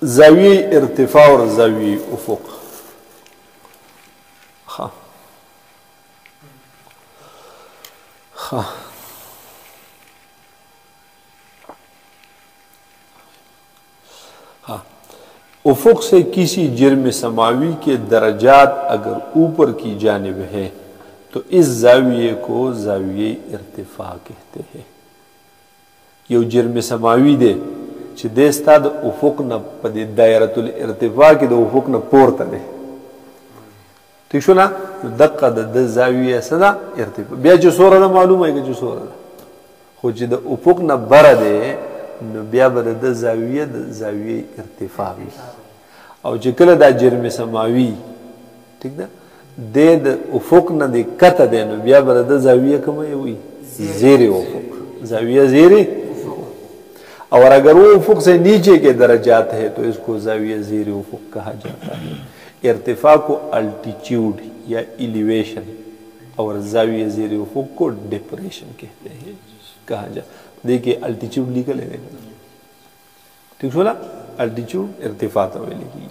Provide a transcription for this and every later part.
زاویه ارتفاع اور زاویه افق. افق سے کسی جرم سماوی کے درجات اگر اوپر کی جانب ہیں تو اس زاویے کو زاویہ ارتفاع کہتے ہیں. یو جرم سماوی دے چې دې ستا د افق نه په دې دایرة الارتفاع کې د افق نه پورته دی. ٹھیک شو نه؟ دقه د زاویه څه ده؟ ارتفاع. بیا چې څومره ده معلومه یې که چې څومره ده، خو چې د افق نه بره دی نو بیا به د زاویه د زاویه ارتفاع وي. او چې کله دا جرم سماوي ٹھیک ده د افق نه د کته دی نو بیا به د زاویه کومه وي؟ زیر افق، زاویه زیر. اور اگر وہ افق سے نیچے کے درجات ہے تو اس کو زاویہ زیر افق کہا جاتا ہے. ارتفاع کو الٹیچیوڈ یا ایلیویشن اور زاویہ زیر افق کو ڈپریشن کہتے ہیں کہا جاتا. دیکھیے الٹیچیوڈ لکھ لے گا، ٹھیک ہے نا؟ الٹیچیوڈ ارتفاع تو لکھی.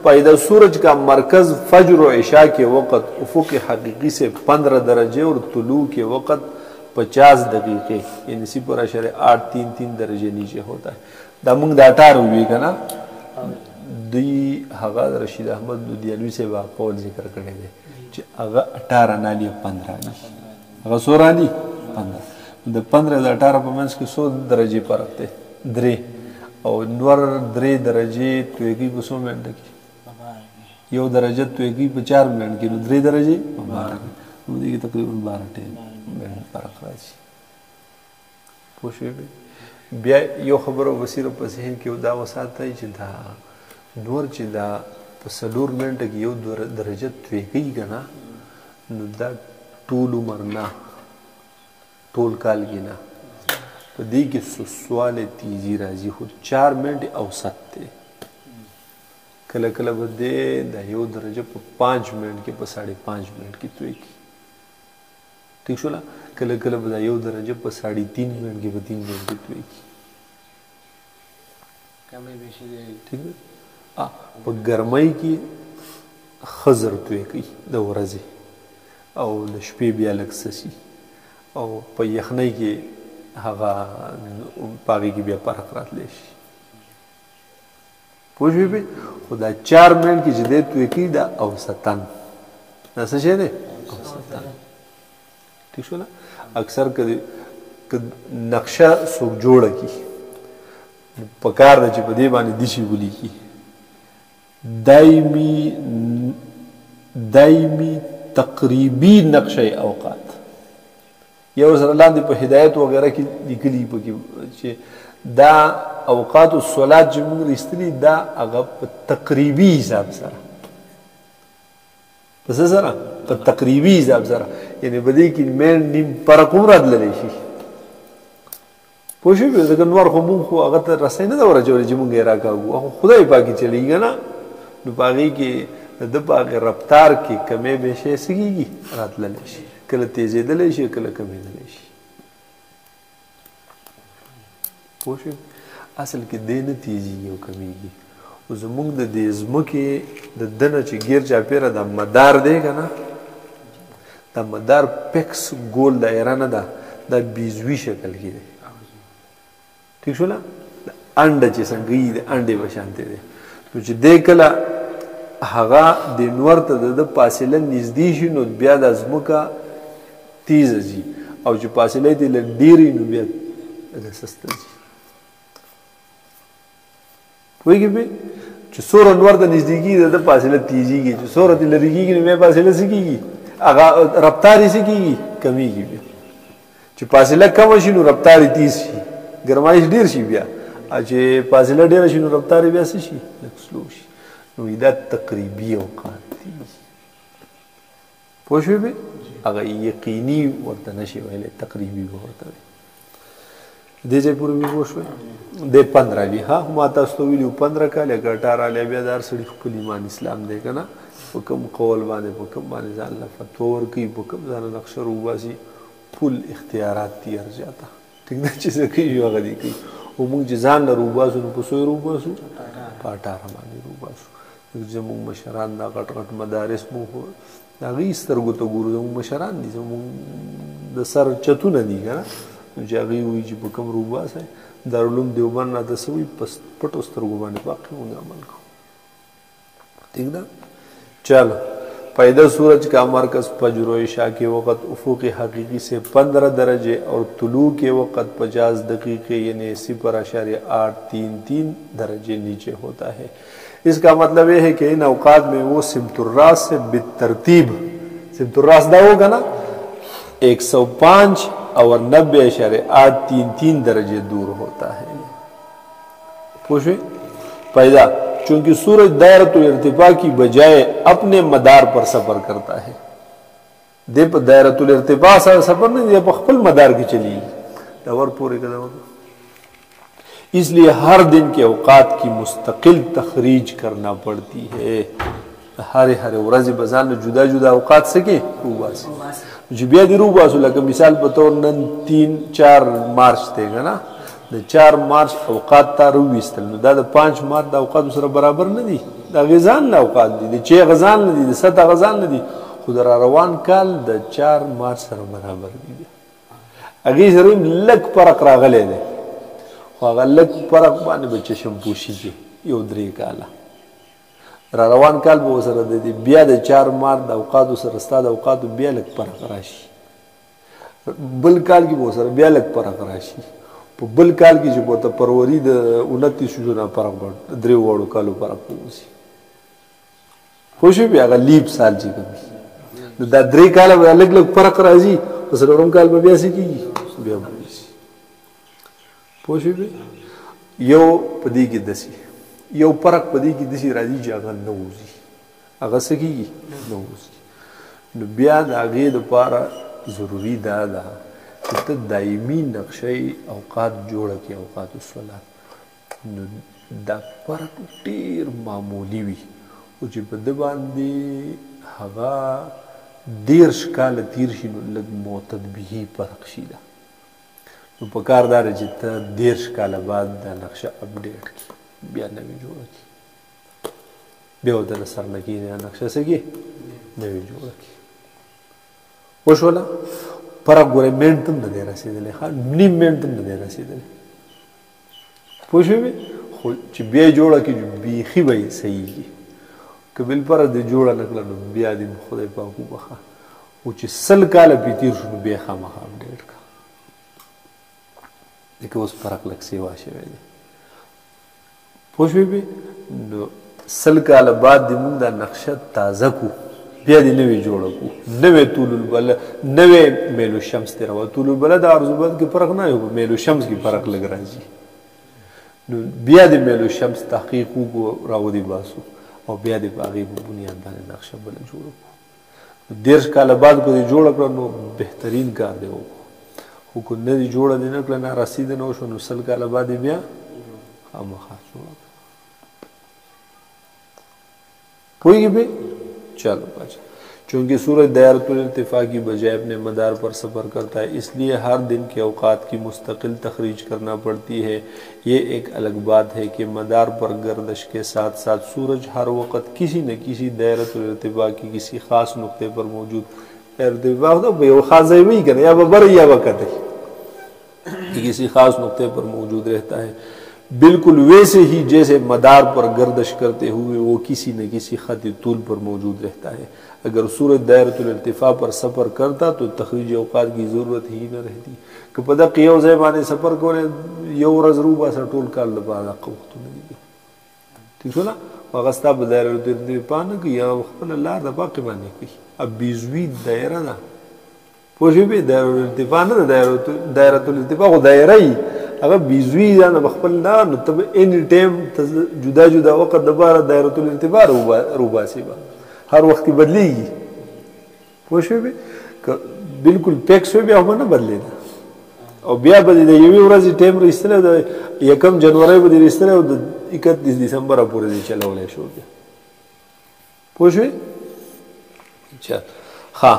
پیدا سورج کا مرکز فجر و عشاء کے وقت افق حقیقی سے 15 درجے اور طلوع کے وقت 50 دقیقے یعنی 0.833 درجے نیچے ہوتا ہے. دا منگ دا 18 ہوئی کا نا دی حقا رشید احمد دیالوی سے قول ذکر کرنے دے چی اگا 18 نالی 15 نی اگا 16 نی 15 دا 15 دا 18 پا منس کے 100 درجے پر رکھتے درے اور نور درے درجے تو ایک ہی پا 100 منٹ کی یو درجہ تو ایک ہی پا 4 منٹ کی نو درے درجے 12 نو دیکھے تقریباً 12 منٹ پر رکھ راجی پوشوی بے. بیا یو خبر و بصیر په ذهن کې دا وساتای چې دا نور چې دا په 4 منټه کې یو درجه تویږي کنه نو دا ټول عمر نه ټول کال کې نه په دې کې سوال تیزی راځي خو 4 منټ اوسط دی. کله کله به دې دا یو درجه په 5 منټ کې په 5.5 منټ کې تویږي. ٹھیک شو لا؟ کله کله به دا یو درجه په 3.5 منټ کې په 3 منټ کې تویږي. ٹھیک ہے؟ په ګرمۍ کې خضر تویږي د ورځې او د شپې بیا لږ سسي او په یخنۍ کې هغه په هغې کې بیا فرق راتلی شي. پوه شوې پې؟ خو دا 4 منټ کې چې دی تویږي دا اوسطن دا څه شی دی؟ اوسطن. ٹھیک شو نا؟ اکثر که نقشه څوک جوړه کړي پکار ده چې په دې باندې دشي ولیکي دایمي تقریبي نقشه اوقات. یو سره لاندې په هدایت وغیره کې لیکلي پکې چې دا اوقات الصلات چې موږ ایستلي دا هغه په تقریبي حساب سره په څه سره؟ په تقریبي حساب سره یعنی په دې کې مین نیم فرق هم راتللی شي. پوه شوې؟ ځکه نور خو مونږ خو هغه ته رسۍ نه ده ورچولې چې مونږ یې راکاږو، خو خدای پاکي چلېږي که نه نو په هغې کې د په هغې رفتار کې کمی بیشی څه کېږي؟ راتللی شي، کله تیزېدلی شي کله کمېدلی شي. پوه شوې؟ اصل کې دی نه تیزېږي او کمیږي. خو زمونږ د دې ځمکې د ده نه چې ګیر چاپېره دا مدار دی که نه دا مدار پکس ګول دایره نه ده دا بیزوي شکل کې دی. ٹھیک شو نا؟ انډه چې څنګه یي د انډې په شانتې دی نو چې دی کله هغه د نور ته د فاصله نږدې شي نو بیا دا ځمکه تیزه ځي او چې فاصله یې لږ ډېرې نو بیا سسته ځي. پوهېږې پې؟ چې څومره نور ته نږدې کېږي د فاصله تیزېږي، چې څومره ترې لرې کېږي نو بیا فاصله څه کېږي؟ هغه رفتار یې څه کېږي؟ کمیږي. بیا چې فاصله کمه شي نو رفتار یې تیز شي، گرمایش ډیر شي بیا چې فاصله ډیره شي نو رفتار بیا څه شي؟ لږ سلو شي. نو دا تقریبي اوقات دي. پوه شوې پې؟ هغه یقیني ورته نشي ویلی، تقریبي به ورته وایي. دې ځای پورې مې پوه شوې؟ دی 15 وي. ها ما تاسو ته ویلي 15 کاله که 18 لی بیا د هر سړي خپل ایمان اسلام دی که نه په کوم قول باندې په کوم باندې ځان له فتوا ورکوي په کوم ځانه نقشه روباسي پول اختیارات دي هر جاته. ټیک ده چې څه کوي هغه دې کوي او موږ چې ځان له روباسو نو په سوی روباسو په 18 باندې روباسو زموږ مشران دا غټ غټ مدارس مو د هغې سترګو ته ګورو زموږ مشران دي زموږ د سر چتونه دي که نه نو چې هغې وایي چې په کوم روباسئ دارالعلوم دیوبند راته څه وایي په پټو سترګو باندې باقي مونږ عمل کوو ٹھیک ده چلو پیدا सूरज का मरकज फजर व इशा के वक़्त उफ़ुक़ हकीकी से 15 दरजे और तुलू के वक़्त 50 दकीक़े यानी 0.833 दरजे नीचे होता है। इसका मतलब यह है कि इन अवकात में वो सिमतुर्रास से बितरतीब सिमतुर्रास दा होगा ना 105 और 90.833 दरजे दूर होता है। पूछे पैदा चूंकि सूरज दायरतुल इर्तिफा की बजाय अपने मदार पर सफर करता है दे पर दायरतुल इर्तिफा सफर नहीं दे खपल मदार की चली दवर पूरे कदम इसलिए हर दिन के औकात की मुस्तकिल तखरीज करना पड़ती है। हरे हरे वरज बजान जुदा जुदा औकात से के रूबासी जुबिया दी रूबासु लगा मिसाल बतौर नन 3-4 मार्च देगा ना د 4 مارچ اوقات تا رويستل نو دا د 5 مارچ د اوقات سره برابر نه دي دا غزان نه اوقات دي چې غزان نه دي د 7 غزان نه دي خو در روان کال د 4 مارچ سره برابر دي اغه سره لک فرق راغلی دی خو هغه لک فرق باندې بچ شمپوشي دي یو درې کاله را روان کال به سره د بیا د 4 مارچ د اوقات سره ستاد اوقات بیا لک فرق راشي بل کال کې به سره بیا لک فرق راشي په بل کال کې چې په فروری د 29 جون فرق باندې درې وړو کالو فرق وسی خو شي بیا غلیب سال چې کوي نو دا درې کال به الګ الګ فرق راځي پس ورم کال به بیا سې کیږي بیا وسی خو شي یو پدې کې دسی یو فرق پدې کې دسی راځي چې هغه نه وځي هغه سې کیږي نه وځي نو بیا د هغه د لپاره ضروری ده ته دایمي نقشې اوقات جوړه کې اوقات الصلات نو دا فرق ډیر معمولی وي او چې په د باندې هغه ډیر شکال تیر شي نو لږ معتد به فرق شي دا نو په کار دار چې ته ډیر شکال بعد دا نقشه اپډیټ کی بیا نوې جوړه کی بیا د سر نه کی نقشه سګي نوې جوړه کی وشولا فرق ګورې منټ هم نه دی رسېدلی ښه نیم منټ هم نه دی رسېدلی پوه شوې خو چې بیا یې جوړه کړي بیخي به یې صحیح کړي که بالفرض دې جوړه نه کړه نو بیا دې خدای پاک وبخښه خو چې 100 کاله پې تېر شو نو بیا یې خامخا اپډېټ کړه ځکه اوس فرق لږ سیوا شوی دی پوه شوې نو 100 کاله بعد دې مونږ دا نقشه تازه کړو بیا دې نوې جوړه کو نوې طول البلد نوې میلو شمس ته راو طول البلد ارز البلد کې فرق نه یو میلو شمس کې فرق لګ راځي نو بیا دې میلو شمس تحقیق کو راو دی باسو او بیا دې باغې په بنیاد باندې نقشه بل جوړه کو ډیر کال بعد کو دې جوړ کړو نو بهترین کار دی خو کو نه دې جوړه دې نه کړ نه رسید نو شو نو 100 کال بعد بیا خامخا جوړه کوئی بھی चलो अच्छा चूंकि सूरज दायरतुल इर्तिफा की बजाय अपने मदार पर सफ़र करता है इसलिए हर दिन के औकात की मुस्तकिल तखरीज करना पड़ती है। ये एक अलग बात है कि मदार पर गर्दश के साथ साथ सूरज हर वक्त किसी न किसी दायरतुल इर्तिफा की किसी ख़ास नुक्ते पर मौजूद इर्तिफा तो ख़ास नहीं करे या बर या वक़्त है किसी ख़ास नुक्ते पर मौजूद रहता है बिल्कुल वैसे ही जैसे मदार पर गर्दश करते हुए वो किसी न किसी खत तूल पर मौजूद रहता है। अगर सूरज दायरतुल इर्तिफा पर सफ़र करता तो तखरीज औकात की ज़रूरत ही न रहती कि पता कियो ज़माने सफ़र को यो रज़रूबा सा टोल काल लबादा वक्त नहीं ठीक है ना वगस्ता दायरतुल इर्तिफा न कि या खपल अल्लाह दबा के माने की अब बीजवी दायरा ना पोषे भी दायरतुल इर्तिफा न दायरतुल इर्तिफा को दायरा ही अगर बीजवी जाना बखपल ना नो तब एनी टाइम जुदा जुदा वक्त दोबारा दायरतुल इर्तिफा रूबा से हर वक्त की बदलेगी पोषे भी बिल्कुल पैक्स भी हम ना बदलेना और ब्याह बदले ये भी वराज टाइम इस तरह यकम जनवरी बदले इस तरह 31 दिसंबर पूरे दिन चला वाले शो के पोषे अच्छा हाँ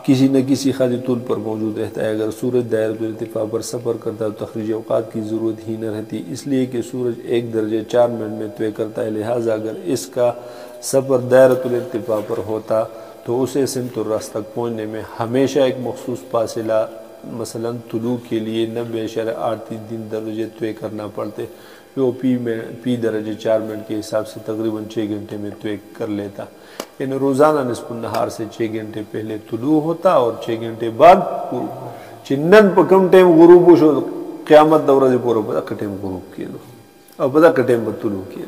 किसी न किसी खाली तुल पर मौजूद रहता है। अगर सूरज दायरतुल इर्तिफा पर सफ़र करता है तो तखरीज औकात की ज़रूरत ही न रहती, इसलिए कि सूरज 1 दर्जे 4 मिनट में तय करता है। लिहाजा अगर इसका सफ़र दायरतुल इर्तिफा पर होता तो उसे सिमतुर रास तक पहुँचने में हमेशा एक मखसूस फासिला मसलन तुलू के लिए 90.83 दर्जे तय करना पड़ते, जो पी दर्जे 4 मिनट के हिसाब से तकरीबन 6 घंटे में तय कर लेता। यानी रोज़ाना निस्फ़ुन नहार से 6 घंटे पहले तुलू होता और 6 घंटे बाद चिन्नन पकम टाइम गुरूब हो क़यामत दौर पूरा पता कटेम गुरूब किए और पता कटेम तुलू किए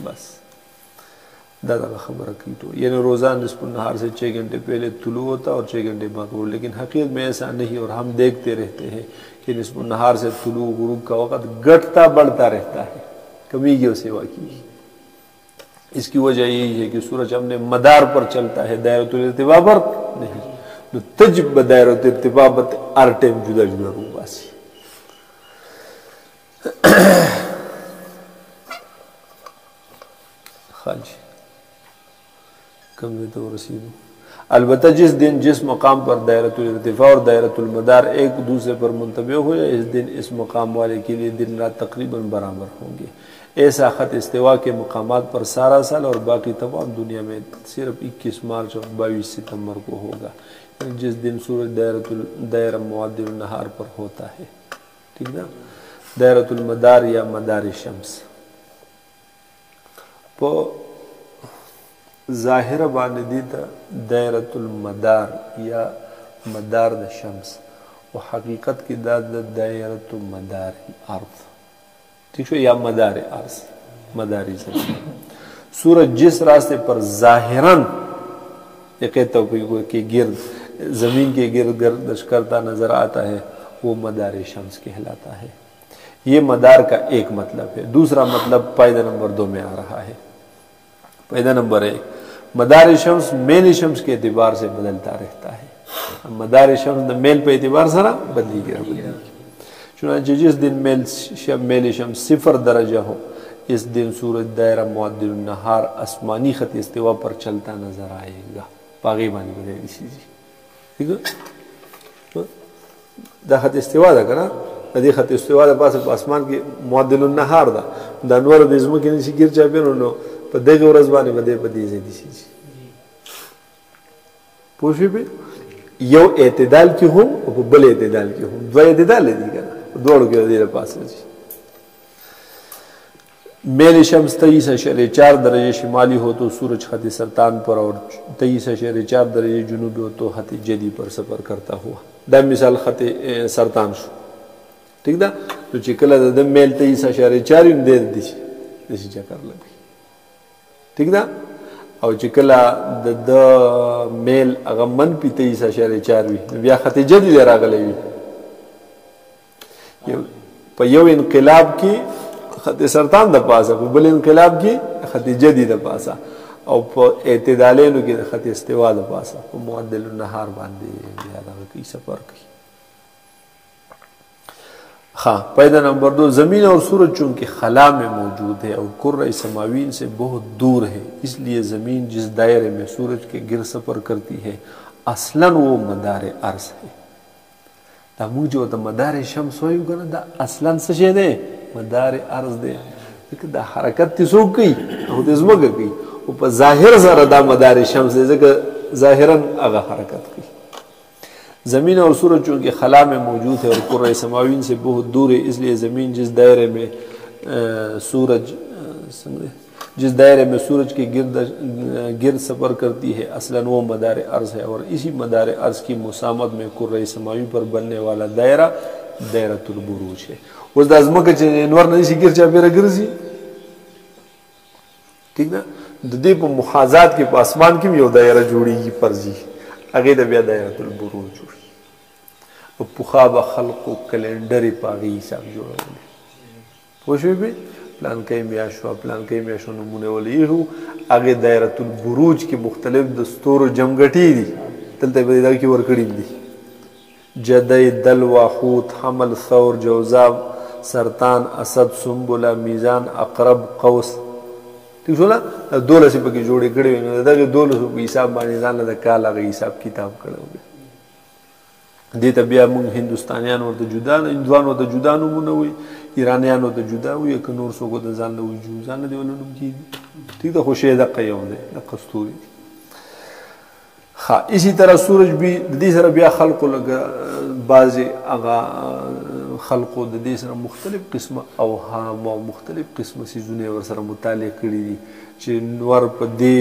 बस दादा का खबर की तो यानी रोज़ाना निस्फ़ुन नहार से 6 घंटे पहले तुलू होता और 6 घंटे बाद गुरूब। लेकिन हकीकत में ऐसा नहीं और हम देखते रहते हैं कि निस्फ़ुन नहार से तुलू गुरूब का वक़्त घटता बढ़ता रहता है, कमी की सेवा की। इसकी वजह यही है कि सूरज अपने मदार पर चलता है, दायरतुल इर्तिफा पर नहीं। तो तज दायरतुल इर्तिफा बत हर टाइम जुदा जुदा रूपासी। हाँ जी, कम तो रसीद। अलबत्ता जिस दिन जिस मकाम पर दायरतुल इर्तिफा और दायरतुल मदार एक दूसरे पर मुंतबे हो जाए, इस दिन इस मकाम वाले के लिए दिन रात तकरीबन बराबर होंगे। ऐसा ख़त इस्तिवा के मकामात पर सारा साल और बाकी तमाम दुनिया में सिर्फ 21 मार्च और 22 सितंबर को होगा, जिस दिन सूरज दायरा मुअद्दिल नहार पर होता है। ठीक ना, दायरतुल मदार या मदार शम्स तो ज़ाहिर बानदी था दायरतुल मदार या मदार द शम्स और हकीकत की दाद दायरतुल मदार अर्थ, ठीक है, या मदार अर्ज मदारी ज़मीन। सूरज जिस रास्ते पर ज़ाहिरन कहता कि गिर्द ज़मीन के गिर्द गर्दिश करता नज़र आता है, वो मदार शम्स कहलाता है। ये मदार का एक मतलब है। दूसरा मतलब पैदा नंबर 2 में आ रहा है। पैदा नंबर 1, मदार शम्स मेल शम्स के एतबार से बदलता रहता है। मदार शम्स मेल पे एतबार सरा बदली गिरा। चुनांचे जिस दिन मेल शम्स 0 दर्जा हो, इस दिन सूरज दायरा मुअद्दिल नहार आसमानी खत इस्तिवा पर चलता नजर आएगा। पागे बानी बदली चीज़ ठीक है, दा खत इस्तिवा दा करा दी खत इस्तिवा दा पास आसमान के मुअद्दिल नहार दा दानवर दिस्म के निशी गिर चाहे नो पर देख और रज़बानी बदे बदी से दी चीज़ पूछी पे यो एतदाल की हूँ और बल एतदाल की हूँ, दो एतदाल है दी करा दौड़ के देर पास है जी। मेल शम्स 23.4 दर्जे शिमाली हो तो सूरज खत सरतान पर और 23.4 दर्जे जुनूबी हो तो खत जदी पर सफ़र करता हुआ। दा मिसाल खत सरतान शो ठीक दा तो चिकला द मेल 23.4 दे दी चक्कर लगी ठीक दा और चिकला द मेल अगर मन पी 23.4 भी बिया खत जदी दे रागले भी यो इनकलाब की खत सरतान द पासा बल इनकलाब की खत जदी द पासा और एतदालेनु की खत इस्तिवा द पासा मुअद्दिल नहार बांधे ज़्यादा की सफ़र की। हाँ, पैदा नंबर 2, ज़मीन और सूरज चूँकि खला में मौजूद है और कुर्रे समावीन से बहुत दूर है, इसलिए ज़मीन जिस दायरे में सूरज के गिर सफ़र करती है असलन वो मदार अर्ज़ है। दा मुझे तो मदार शम्स हो गया दा असलन से दे मदार अर्ज़ दे लेकिन दा हरकत तिसो गई हो तिस्मग गई ऊपर ज़ाहिर ज़रा दा मदार शम्स दे जगह ज़ाहिरन अगा हरकत की। ज़मीन और सूरज चूँकि खला में मौजूद है और कुर्रे समावीन से बहुत दूर है, इसलिए ज़मीन जिस दायरे में सूरज के गिर्द सफ़र करती है असलन वो मदार अर्ज़ है और इसी मदार अर्ज़ की मुसामत में कुर्रे समावी पर बनने वाला दायरा दायरतुल बुरूज है। उस दाज़मा के जानवर नहीं सी गिर चाहे फिर गिरसी ठीक ना, दे पर मुहाजात के आसमान की भी दायरा जोड़ेगी परजी आगे दबिया दायरतुल बुरूज जोड़ी और पुखाबा खल्क़ कैलेंडर पागी हिसाब जोड़ा पोशे भी प्लान कई मियाशो नमूने वाले ये हो आगे दायरतुल बुरूज के मुख्तलिफ दस्तूर जमगटी दी तलते बदी की वरकड़ी दी जदई दलवा खूत हमल सौर जौजाब सरतान असद सुम्बुला मीज़ान अकरब कौस ठीक सोला 12 से पकी जोड़े खड़े हुए 12 हिसाब माने जान लगा काला हिसाब किताब खड़े हो गए دې ته بیا موږ هندوستانیان ورته جدا هندوان ورته جدا نومونه وایي ایرانیان ورته جدا وایي که نور څوک ورته ځان له وایي ځان له دې ونه نوم کېږي ٹھیک ده خو شی دقه یو دی دقه ستوري ښه اسی طرح سورج بھی د دې سره بیا خلقو لږ بعضې هغه خلقو د دې سره مختلف قسمه اوهام او مختلف قسمه څیزونه یې ورسره مطالعه کړي دي چې نور په دې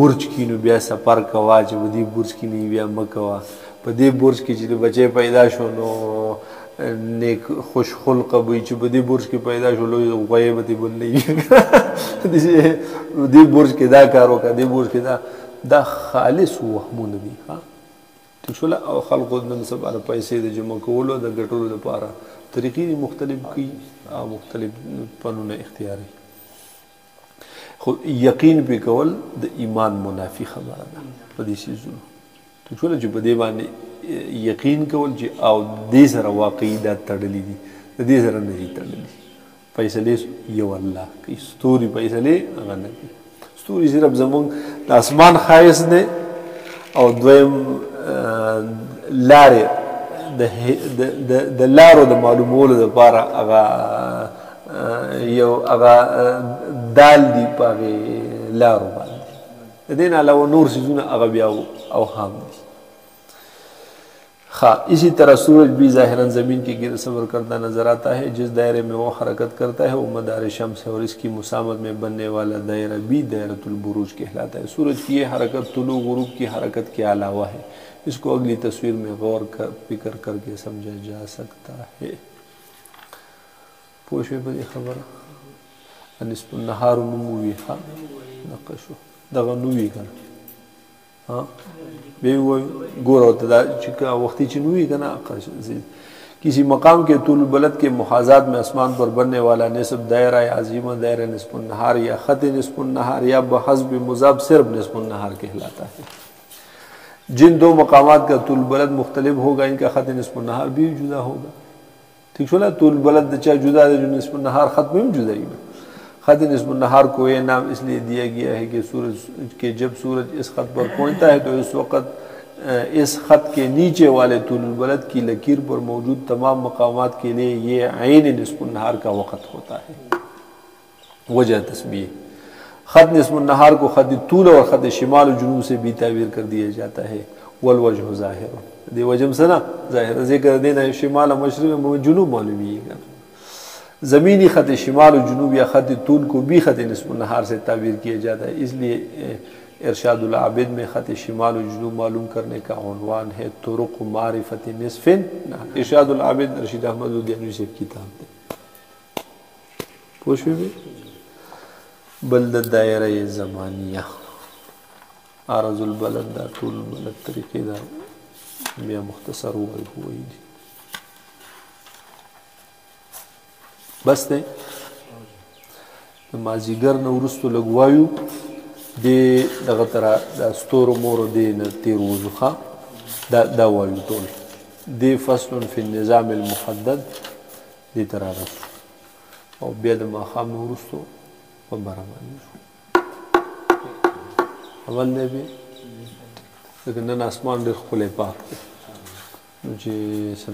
برج کې نو بیا سفر کوه چې په دې برج کې نه بیا مه کوه په دې برج کې چې بچی پیدا شو نو نیک خوش خلقه وي چې په دې برج کې پیدا شو لوی غویې به دې بل نه وي دې برج کې دا کار وکړه دې برج کې دا خالص وهمونه دي ٹھیک شوله او خلقو نن سبا د پیسې د جمع کولو د ګټلو لپاره طریقې مختلف کوي او مختلف فنونه اختیاري خو یقین پې کول د ایمان منافي خبره ده په دې څیزونو ټیک شوله چې په دې باندې یقین کول چې او دې سره واقعي دا تړلي دي د دې سره نه دي تړلي فیصلې یو الله کوي ستوري فیصلې هغه نه کوي ستوري صرف زمونږ د اسمان ښایست دی او دویم لارې د لارو د معلومولو دپاره هغه یو هغه دال دي په هغې لارو باندې د دې نه علاوه نور څیزونه هغه بیا اوهام دي اسی طرح سورج بھی ظاہراً زمین کی گرد سفر کرتا نظر آتا ہے جس دائرے میں وہ حرکت کرتا ہے وہ مدار شمس ہے اور اس کی مسامت میں بننے والا دائرہ بھی دائرۃ البروج کہلاتا ہے سورج کی یہ حرکت طلوع غروب کی حرکت کے علاوہ ہے اس کو اگلی تصویر میں غور کر فکر کر کے سمجھا جا سکتا ہے پوشوی پر یہ خبر نصف النهار نموی نقشو دغه نوی کنه بے گورا ہوتا تھا چکا وقتی چنوی کا نا کسی مقام کے طول بلد کے محاذات میں آسمان پر بننے والا نصف دائرہ عظیمہ دائرہ نصف النہار یا خط نصف النہار یا بحسب مضاف صرف نصف النہار کہلاتا ہے جن دو مقامات کا طول بلد مختلف ہوگا ان کا خط نصف النہار بھی جدا ہوگا ٹھیک چھولا طول بلد چاہ جدا ہے جو نصف النہار خط میں بھی جدا ہی خط نصف النہار کو یہ نام اس لیے دیا گیا ہے کہ سورج کے جب سورج اس خط پر پہنچتا ہے تو اس وقت اس خط کے نیچے والے طول البلد کی لکیر پر موجود تمام مقامات کے لیے یہ عین نصف النہار کا وقت ہوتا ہے وجہ تسبیح خط نصف النہار کو خط طول اور خط شمال و جنوب سے بھی تعبیر کر دیا جاتا ہے والوجہ ظاہر دی وجم سنا ظاہر ذکر دینا شمال و مشرق میں جنوب معلومی ہے زمینی خط شمال و جنوب یا خط طول کو بھی خط نصف النہار سے تعبیر کیا جاتا ہے اس لیے ارشاد العابد میں خط شمال و جنوب معلوم کرنے کا عنوان ہے طرق معرفت نصف النہار ارشاد العابد رشید احمد الدینوی سے کتاب دے پوچھوی بھی بلد دائرہ زمانیہ عرض البلد دا طول البلد طریقے دا بیا مختصر ہوئی دی بس دی مازیګر نه وروستو لږ وایو دې دغه طرح د ستورو مورو دې نه تېر وځو ښه دا وایو ټول دې فصل فی النظام المحدد دې ته رارسو او بیا د ماښام نه وروستو په بره باندې شو اول دی بیا ځکه نن اسمان ډېر ښکلی پاک دی نو چې څه